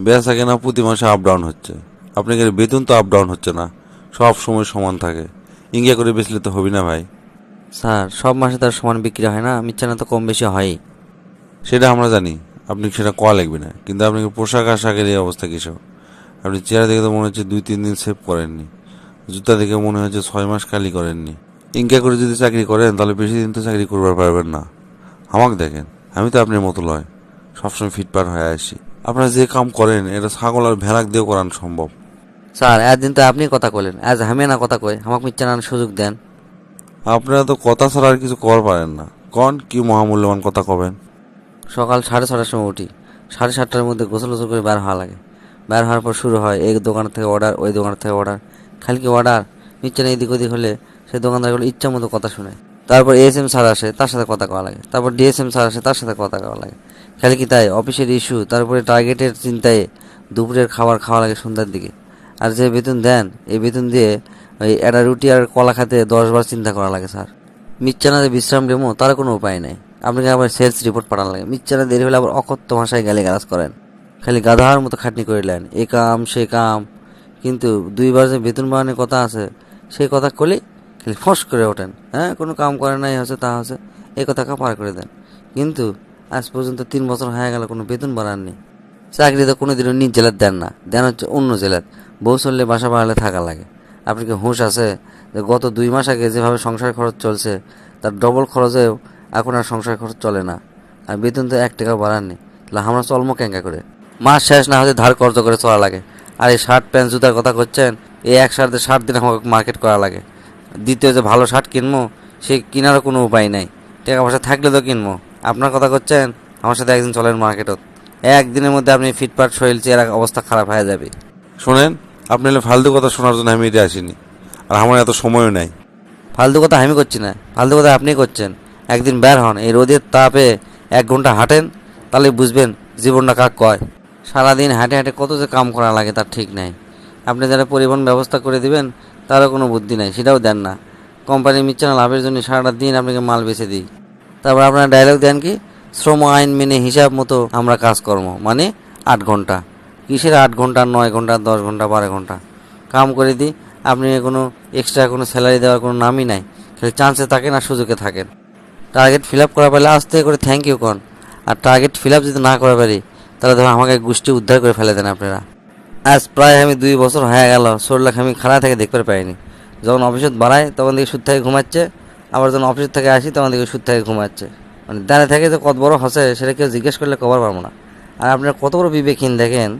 বেচা কেনা প্রতি মাসে আপ ডাউন হচ্ছে, আপনাদের বেতন তো আপ ডাউন হচ্ছে না, সব সময় সমান থাকে। ইঙ্গিয়া করে বেচলে তো হবি না ভাই। স্যার সব মাসে তার সমান বিক্রি হয় না, মিচ্ছানা তো কম বেশি হয়ই। সেটা আমরা জানি, আপনি সেটা কয়া লাগবে না, কিন্তু আপনাকে পোশাক আশাকের এই অবস্থা কিসব? আপনি চেহারা দেখে তো মনে হচ্ছে 2-3 দিন সেভ করেননি, জুতা দেখে মনে হচ্ছে 6 মাস কালি করেননি। ইনকা করে যদি চাকরি করেন তাহলে বেশি দিন তো চাকরি করবার পারবেন না। আমাকে দেখেন, আমি তো আপনার মতো লয়, সবসময় ফিটপাট হয়ে আসি। আপনারা যে কাম করেন এটা ছাগল আর ভেড়াক দিয়েও করান সম্ভব। স্যার একদিন তো আপনি কথা কইলেন, আজ আমি না কথা কই, আমাকে মিচ্ছানার সুযোগ দেন। আপনারা তো কথা ছাড়া আর কিছু কর পারেন না। কন কি মহামূল্যবান কথা কবেন? সকাল 6:30টার সময় উঠি, 7:30টার মধ্যে গোসল গোসল করে বের হওয়া লাগে। বের হওয়ার পর শুরু হয় এই দোকান থেকে অর্ডার, ওই দোকান থেকে অর্ডার, খালি কি অর্ডার। মিচ্ছানা এদিক ওদিক হলে সেই দোকানদারগুলো ইচ্ছা মতো কথা শুনে। তারপর এএসএম স্যার আসে, তার সাথে কথা কওয়া লাগে। তারপর ডিএসএম স্যার আসে, তার সাথে কথা কওয়া লাগে। খালি কি তাই, অফিসের ইস্যু, তারপরে টার্গেটের চিন্তায় দুপুরের খাবার খাওয়া লাগে সন্ধ্যার দিকে। আর যে বেতন দেন, এই বেতন দিয়ে ওই একটা রুটি আর কলা খাতে 10 বার চিন্তা করা লাগে স্যার। মিচ্ছানা যে বিশ্রাম নেবো তার কোনো উপায় নেই। আপনাকে আবার সেলস রিপোর্ট পাঠানো লাগে, মিচ্ছানা দেরি হলে আবার অকথ্য ভাষায় গালিগালাজ করেন। খালি গাধার মতো খাটনি করিলেন, এ কাম সে কাম। কিন্তু 2 বার যে বেতন বাড়ানোর কথা আছে, সেই কথা কলেই খালি ফস করে ওঠেন। হ্যাঁ, কোনো কাম করে নাই, হচ্ছে তা হচ্ছে, এই কথাকে পার করে দেন। কিন্তু আজ পর্যন্ত 3 বছর হয়ে গেল কোনো বেতন বাড়াননি। চাকরি তো কোনোদিনও নিজ জেলার দেন না, দেন হচ্ছে অন্য জেলার। বউ চললে বাসা বাড়ালে থাকা লাগে। আপনি কি হুঁশ আছে যে গত 2 মাস আগে যেভাবে সংসার খরচ চলছে তার ডবল খরচেও এখন আর সংসার খরচ চলে না, আর বেতন তো 1 টাকা বাড়াননি। তাহলে আমরা চলমো কেঙ্কা করে? মাস শেষ না হতে ধার কর্জ করে চলা লাগে। আর এই শার্ট প্যান্ট জুতার কথা করছেন, এই এক শার্টে 7 দিন আমাকে মার্কেট করা লাগে। দ্বিতীয় যে ভালো শার্ট কিনবো, সে কেনারও কোনো উপায় নাই, টাকা পয়সা থাকলে তো কিনবো। আপনার কথা করছেন, আমার সাথে একদিন চলেন মার্কেটত, একদিনের মধ্যে আপনি ফিটপাট শরীর চেয়ে অবস্থা খারাপ হয়ে যাবে। শোনেন, আপনি হলে ফালতু কথা শোনার জন্য আমি এটা আসিনি, আর আমার এত সময়ও নাই। ফালতু কথা আমি করছি না, ফালতু কথা আপনি করছেন। একদিন বের হন, এই রোদের তাপে 1 ঘন্টা হাঁটেন, তাহলে বুঝবেন জীবনটা কাক কয়। সারাদিন হাঁটে হাঁটে কত যে কাম করা লাগে তার ঠিক নাই। আপনি যারা পরিবহন ব্যবস্থা করে দিবেন তারও কোনো বুদ্ধি নাই, সেটাও দেন না। কোম্পানি মিচ্ছানা লাভের জন্য সারাটা দিন আপনাকে মাল বেচে দিই। তারপর আপনার ডায়লগ দেন কি, শ্রম আইন মেনে হিসাব মতো আমরা কাজকর্ম, মানে 8 ঘন্টা। কিসের 8 ঘন্টা, 9 ঘন্টা, 10 ঘন্টা, 12 ঘন্টা কাম করে দিই, আপনি কোনো এক্সট্রা কোনো স্যালারি দেওয়ার কোনো নামই নাই। খালি চান্সে থাকেন আর সুযোগে থাকেন। টার্গেট ফিল আপ করা পারলে আস্তে করে থ্যাংক ইউ কন। আর টার্গেট ফিল আপ যদি না করা পারি, তাহলে ধরো আমাকে গোষ্ঠী উদ্ধার করে ফেলে দেন আপনারা। আজ প্রায় আমি 2 বছর হয়ে গেল শরীর আমি খাড়া থেকে দেখতে পাইনি। যখন অফিসত বাড়াই তখন দিকে সুদ থেকে ঘুমাচ্ছে, আবার যখন অফিস থেকে আসি তখন দিকে সুদ থেকে ঘুমাচ্ছে। মানে দাঁড়িয়ে থেকে যে কত বড় হসে সেটা কেউ জিজ্ঞেস করলে কবার পারবো না। আর আপনার কত বড় বিবেকহীন দেখেন,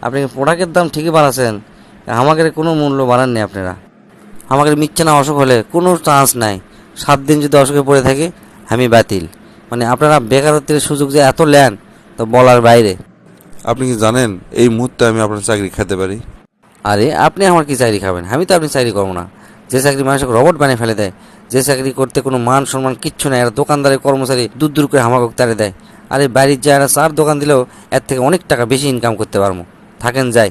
আপনি প্রোডাক্টের দাম ঠিকই বাড়াচ্ছেন, আমাদের কোনো মূল্য বাড়াননি আপনারা। আমাদের মিচ্ছে না অসুখ হলে কোনো চান্স নাই, 7 দিন যদি অসুখে পড়ে থাকি আমি বাতিল। মানে আপনারা বেকারত্বের সুযোগ যে এত নেন তো বলার বাইরে। আপনি কি জানেন এই মুহূর্তে আমি আপনার চাকরি খেতে পারি? আরে আপনি আমার কি চাকরি খাবেন? আমি তো আপনি চাকরি করবো না। যে চাকরি মানুষকে রবট বানিয়ে ফেলে দেয়, যে চাকরি করতে কোনো মান সম্মান কিচ্ছু নেই, আর দোকানদারের কর্মচারী দূর দূর করে আমাকে তাড়িয়ে দেয়। আরে বাড়ির যায় 4 দোকান দিলেও এর থেকে অনেক টাকা বেশি ইনকাম করতে পারবো। থাকেন যাই।